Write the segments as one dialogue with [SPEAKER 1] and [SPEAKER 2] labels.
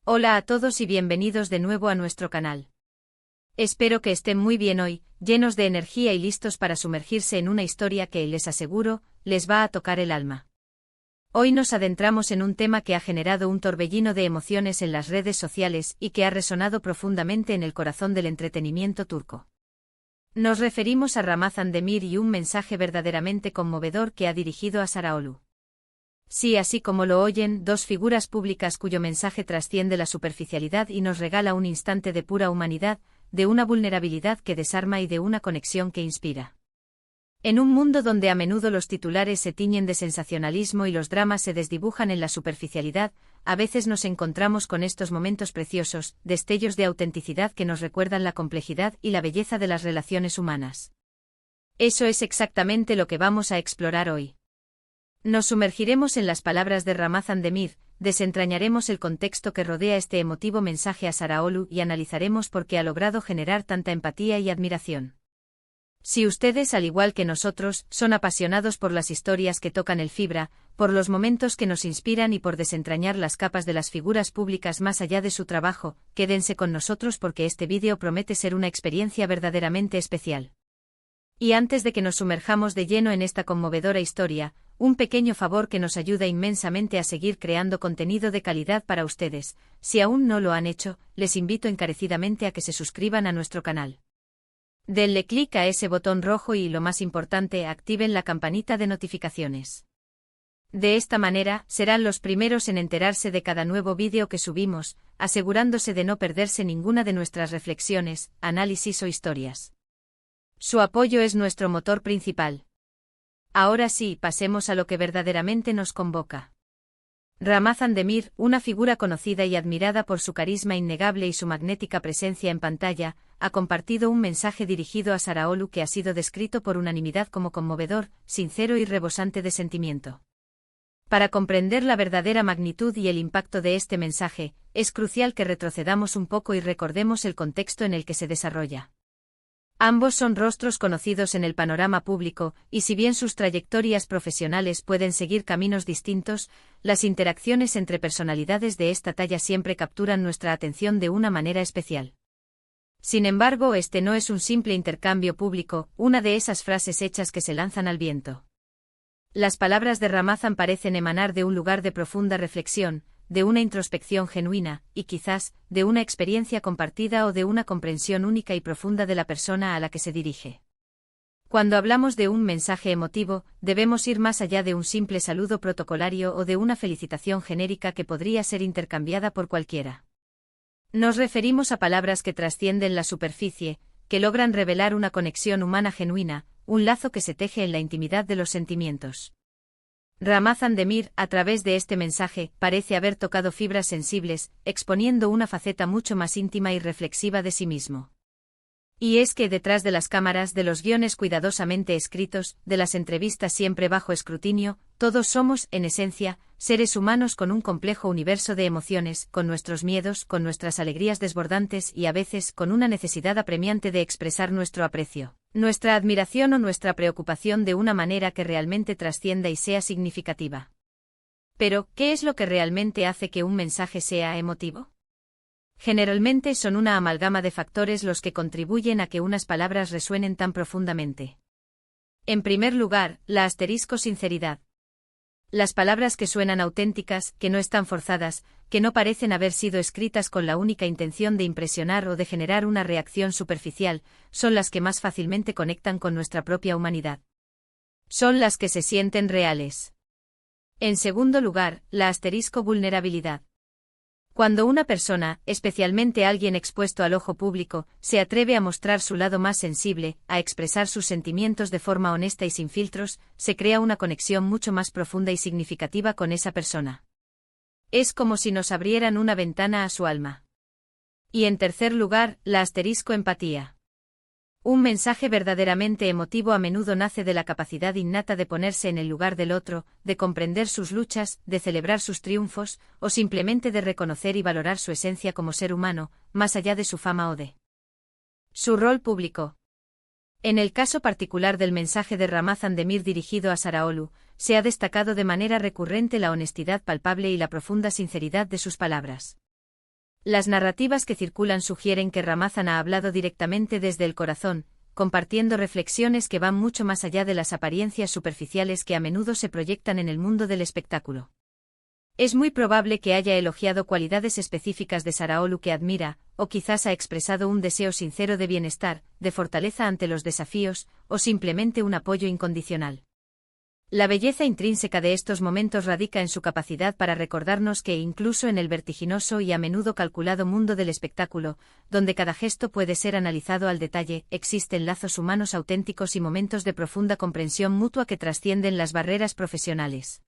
[SPEAKER 1] Hola a todos y bienvenidos de nuevo a nuestro canal. Espero que estén muy bien hoy, llenos de energía y listos para sumergirse en una historia que, les aseguro, les va a tocar el alma. Hoy nos adentramos en un tema que ha generado un torbellino de emociones en las redes sociales y que ha resonado profundamente en el corazón del entretenimiento turco. Nos referimos a Ramazan Demir y un mensaje verdaderamente conmovedor que ha dirigido a Saraolu. Sí, así como lo oyen, dos figuras públicas cuyo mensaje trasciende la superficialidad y nos regala un instante de pura humanidad, de una vulnerabilidad que desarma y de una conexión que inspira. En un mundo donde a menudo los titulares se tiñen de sensacionalismo y los dramas se desdibujan en la superficialidad, a veces nos encontramos con estos momentos preciosos, destellos de autenticidad que nos recuerdan la complejidad y la belleza de las relaciones humanas. Eso es exactamente lo que vamos a explorar hoy. Nos sumergiremos en las palabras de Ramazan Demir, desentrañaremos el contexto que rodea este emotivo mensaje a Saraolu y analizaremos por qué ha logrado generar tanta empatía y admiración. Si ustedes, al igual que nosotros, son apasionados por las historias que tocan el fibra, por los momentos que nos inspiran y por desentrañar las capas de las figuras públicas más allá de su trabajo, quédense con nosotros porque este vídeo promete ser una experiencia verdaderamente especial. Y antes de que nos sumerjamos de lleno en esta conmovedora historia, un pequeño favor que nos ayuda inmensamente a seguir creando contenido de calidad para ustedes. Si aún no lo han hecho, les invito encarecidamente a que se suscriban a nuestro canal. Denle clic a ese botón rojo y, lo más importante, activen la campanita de notificaciones. De esta manera, serán los primeros en enterarse de cada nuevo vídeo que subimos, asegurándose de no perderse ninguna de nuestras reflexiones, análisis o historias. Su apoyo es nuestro motor principal. Ahora sí, pasemos a lo que verdaderamente nos convoca. Ramazan Demir, una figura conocida y admirada por su carisma innegable y su magnética presencia en pantalla, ha compartido un mensaje dirigido a Saraolu que ha sido descrito por unanimidad como conmovedor, sincero y rebosante de sentimiento. Para comprender la verdadera magnitud y el impacto de este mensaje, es crucial que retrocedamos un poco y recordemos el contexto en el que se desarrolla. Ambos son rostros conocidos en el panorama público, y si bien sus trayectorias profesionales pueden seguir caminos distintos, las interacciones entre personalidades de esta talla siempre capturan nuestra atención de una manera especial. Sin embargo, este no es un simple intercambio público, una de esas frases hechas que se lanzan al viento. Las palabras de Ramazan parecen emanar de un lugar de profunda reflexión, de una introspección genuina, y quizás, de una experiencia compartida o de una comprensión única y profunda de la persona a la que se dirige. Cuando hablamos de un mensaje emotivo, debemos ir más allá de un simple saludo protocolario o de una felicitación genérica que podría ser intercambiada por cualquiera. Nos referimos a palabras que trascienden la superficie, que logran revelar una conexión humana genuina, un lazo que se teje en la intimidad de los sentimientos. Ramazan Demir, a través de este mensaje, parece haber tocado fibras sensibles, exponiendo una faceta mucho más íntima y reflexiva de sí mismo. Y es que detrás de las cámaras, de los guiones cuidadosamente escritos, de las entrevistas siempre bajo escrutinio, todos somos, en esencia, seres humanos con un complejo universo de emociones, con nuestros miedos, con nuestras alegrías desbordantes y a veces con una necesidad apremiante de expresar nuestro aprecio, nuestra admiración o nuestra preocupación de una manera que realmente trascienda y sea significativa. Pero, ¿qué es lo que realmente hace que un mensaje sea emotivo? Generalmente son una amalgama de factores los que contribuyen a que unas palabras resuenen tan profundamente. En primer lugar, la sinceridad. Las palabras que suenan auténticas, que no están forzadas, que no parecen haber sido escritas con la única intención de impresionar o de generar una reacción superficial, son las que más fácilmente conectan con nuestra propia humanidad. Son las que se sienten reales. En segundo lugar, la vulnerabilidad. Cuando una persona, especialmente alguien expuesto al ojo público, se atreve a mostrar su lado más sensible, a expresar sus sentimientos de forma honesta y sin filtros, se crea una conexión mucho más profunda y significativa con esa persona. Es como si nos abrieran una ventana a su alma. Y en tercer lugar, la empatía. Un mensaje verdaderamente emotivo a menudo nace de la capacidad innata de ponerse en el lugar del otro, de comprender sus luchas, de celebrar sus triunfos, o simplemente de reconocer y valorar su esencia como ser humano, más allá de su fama o de su rol público. En el caso particular del mensaje de Ramazan Demir dirigido a Saraolu, se ha destacado de manera recurrente la honestidad palpable y la profunda sinceridad de sus palabras. Las narrativas que circulan sugieren que Ramazan ha hablado directamente desde el corazón, compartiendo reflexiones que van mucho más allá de las apariencias superficiales que a menudo se proyectan en el mundo del espectáculo. Es muy probable que haya elogiado cualidades específicas de Saraolu que admira, o quizás ha expresado un deseo sincero de bienestar, de fortaleza ante los desafíos, o simplemente un apoyo incondicional. La belleza intrínseca de estos momentos radica en su capacidad para recordarnos que incluso en el vertiginoso y a menudo calculado mundo del espectáculo, donde cada gesto puede ser analizado al detalle, existen lazos humanos auténticos y momentos de profunda comprensión mutua que trascienden las barreras profesionales.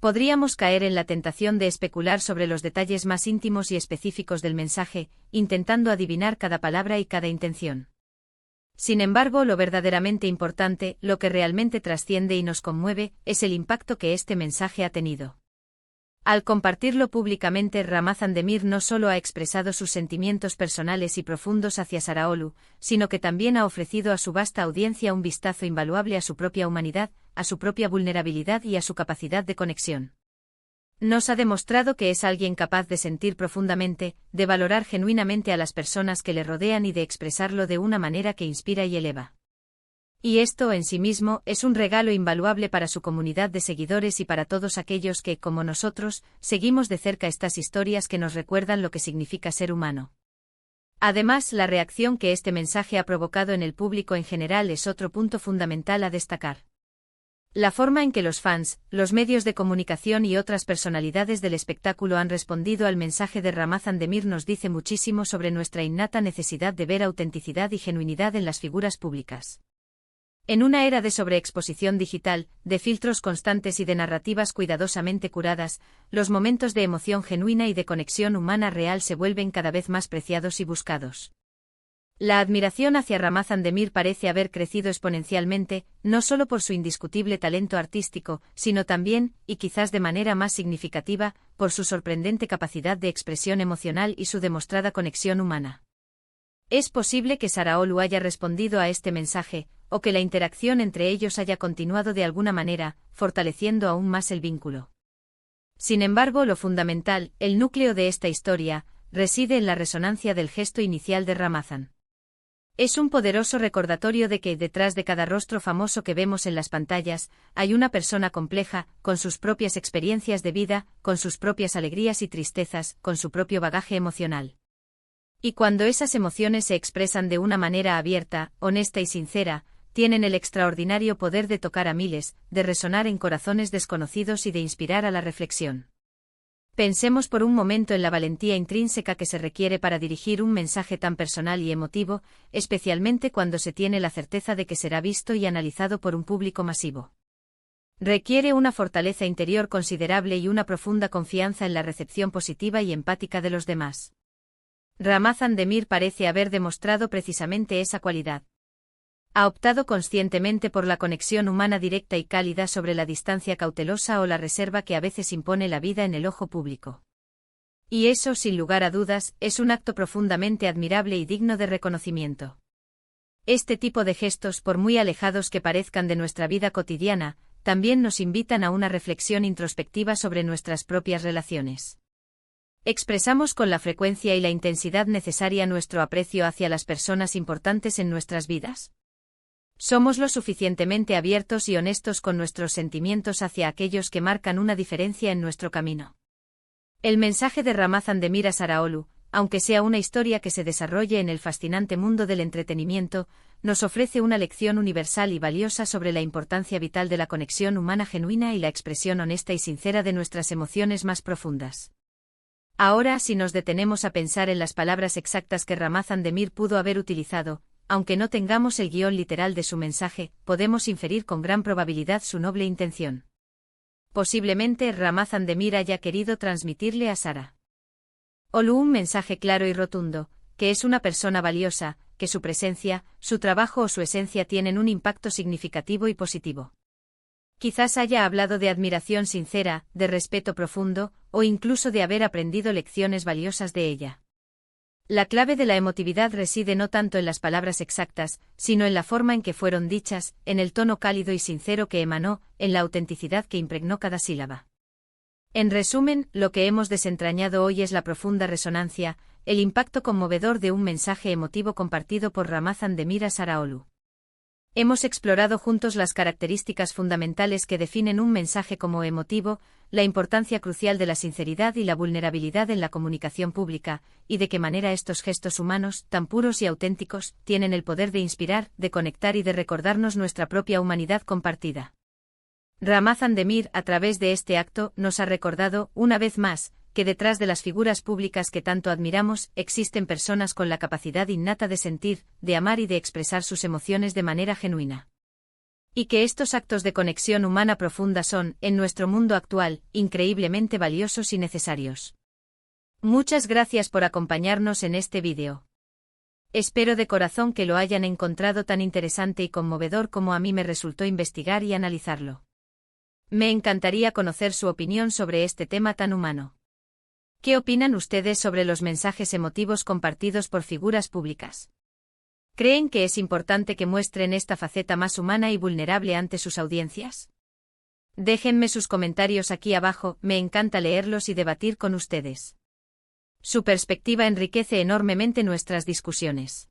[SPEAKER 1] Podríamos caer en la tentación de especular sobre los detalles más íntimos y específicos del mensaje, intentando adivinar cada palabra y cada intención. Sin embargo, lo verdaderamente importante, lo que realmente trasciende y nos conmueve, es el impacto que este mensaje ha tenido. Al compartirlo públicamente, Ramazan Demir no solo ha expresado sus sentimientos personales y profundos hacia Saraolu, sino que también ha ofrecido a su vasta audiencia un vistazo invaluable a su propia humanidad, a su propia vulnerabilidad y a su capacidad de conexión. Nos ha demostrado que es alguien capaz de sentir profundamente, de valorar genuinamente a las personas que le rodean y de expresarlo de una manera que inspira y eleva. Y esto en sí mismo es un regalo invaluable para su comunidad de seguidores y para todos aquellos que, como nosotros, seguimos de cerca estas historias que nos recuerdan lo que significa ser humano. Además, la reacción que este mensaje ha provocado en el público en general es otro punto fundamental a destacar. La forma en que los fans, los medios de comunicación y otras personalidades del espectáculo han respondido al mensaje de Ramazan Demir nos dice muchísimo sobre nuestra innata necesidad de ver autenticidad y genuinidad en las figuras públicas. En una era de sobreexposición digital, de filtros constantes y de narrativas cuidadosamente curadas, los momentos de emoción genuina y de conexión humana real se vuelven cada vez más preciados y buscados. La admiración hacia Ramazan Demir parece haber crecido exponencialmente, no solo por su indiscutible talento artístico, sino también, y quizás de manera más significativa, por su sorprendente capacidad de expresión emocional y su demostrada conexión humana. Es posible que Saraolu haya respondido a este mensaje, o que la interacción entre ellos haya continuado de alguna manera, fortaleciendo aún más el vínculo. Sin embargo, lo fundamental, el núcleo de esta historia, reside en la resonancia del gesto inicial de Ramazan. Es un poderoso recordatorio de que detrás de cada rostro famoso que vemos en las pantallas, hay una persona compleja, con sus propias experiencias de vida, con sus propias alegrías y tristezas, con su propio bagaje emocional. Y cuando esas emociones se expresan de una manera abierta, honesta y sincera, tienen el extraordinario poder de tocar a miles, de resonar en corazones desconocidos y de inspirar a la reflexión. Pensemos por un momento en la valentía intrínseca que se requiere para dirigir un mensaje tan personal y emotivo, especialmente cuando se tiene la certeza de que será visto y analizado por un público masivo. Requiere una fortaleza interior considerable y una profunda confianza en la recepción positiva y empática de los demás. Ramazan Demir parece haber demostrado precisamente esa cualidad. Ha optado conscientemente por la conexión humana directa y cálida sobre la distancia cautelosa o la reserva que a veces impone la vida en el ojo público. Y eso, sin lugar a dudas, es un acto profundamente admirable y digno de reconocimiento. Este tipo de gestos, por muy alejados que parezcan de nuestra vida cotidiana, también nos invitan a una reflexión introspectiva sobre nuestras propias relaciones. Expresamos con la frecuencia y la intensidad necesaria nuestro aprecio hacia las personas importantes en nuestras vidas. ¿Somos lo suficientemente abiertos y honestos con nuestros sentimientos hacia aquellos que marcan una diferencia en nuestro camino? El mensaje de Ramazan Demir a Saraolu, aunque sea una historia que se desarrolle en el fascinante mundo del entretenimiento, nos ofrece una lección universal y valiosa sobre la importancia vital de la conexión humana genuina y la expresión honesta y sincera de nuestras emociones más profundas. Ahora, si nos detenemos a pensar en las palabras exactas que Ramazan Demir pudo haber utilizado, aunque no tengamos el guión literal de su mensaje, podemos inferir con gran probabilidad su noble intención. Posiblemente Ramazan Demir haya querido transmitirle a Saraolu un mensaje claro y rotundo, que es una persona valiosa, que su presencia, su trabajo o su esencia tienen un impacto significativo y positivo. Quizás haya hablado de admiración sincera, de respeto profundo, o incluso de haber aprendido lecciones valiosas de ella. La clave de la emotividad reside no tanto en las palabras exactas, sino en la forma en que fueron dichas, en el tono cálido y sincero que emanó, en la autenticidad que impregnó cada sílaba. En resumen, lo que hemos desentrañado hoy es la profunda resonancia, el impacto conmovedor de un mensaje emotivo compartido por Ramazan Demir Asaraolu. Hemos explorado juntos las características fundamentales que definen un mensaje como emotivo, la importancia crucial de la sinceridad y la vulnerabilidad en la comunicación pública, y de qué manera estos gestos humanos, tan puros y auténticos, tienen el poder de inspirar, de conectar y de recordarnos nuestra propia humanidad compartida. Ramazan Demir, a través de este acto, nos ha recordado, una vez más, que detrás de las figuras públicas que tanto admiramos, existen personas con la capacidad innata de sentir, de amar y de expresar sus emociones de manera genuina. Y que estos actos de conexión humana profunda son, en nuestro mundo actual, increíblemente valiosos y necesarios. Muchas gracias por acompañarnos en este vídeo. Espero de corazón que lo hayan encontrado tan interesante y conmovedor como a mí me resultó investigar y analizarlo. Me encantaría conocer su opinión sobre este tema tan humano. ¿Qué opinan ustedes sobre los mensajes emotivos compartidos por figuras públicas? ¿Creen que es importante que muestren esta faceta más humana y vulnerable ante sus audiencias? Déjenme sus comentarios aquí abajo, me encanta leerlos y debatir con ustedes. Su perspectiva enriquece enormemente nuestras discusiones.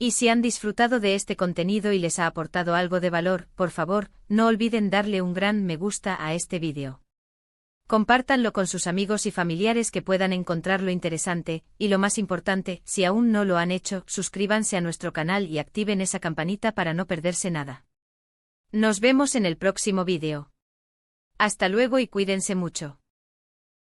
[SPEAKER 1] Y si han disfrutado de este contenido y les ha aportado algo de valor, por favor, no olviden darle un gran me gusta a este vídeo. Compártanlo con sus amigos y familiares que puedan encontrarlo interesante, y lo más importante, si aún no lo han hecho, suscríbanse a nuestro canal y activen esa campanita para no perderse nada. Nos vemos en el próximo vídeo. Hasta luego y cuídense mucho.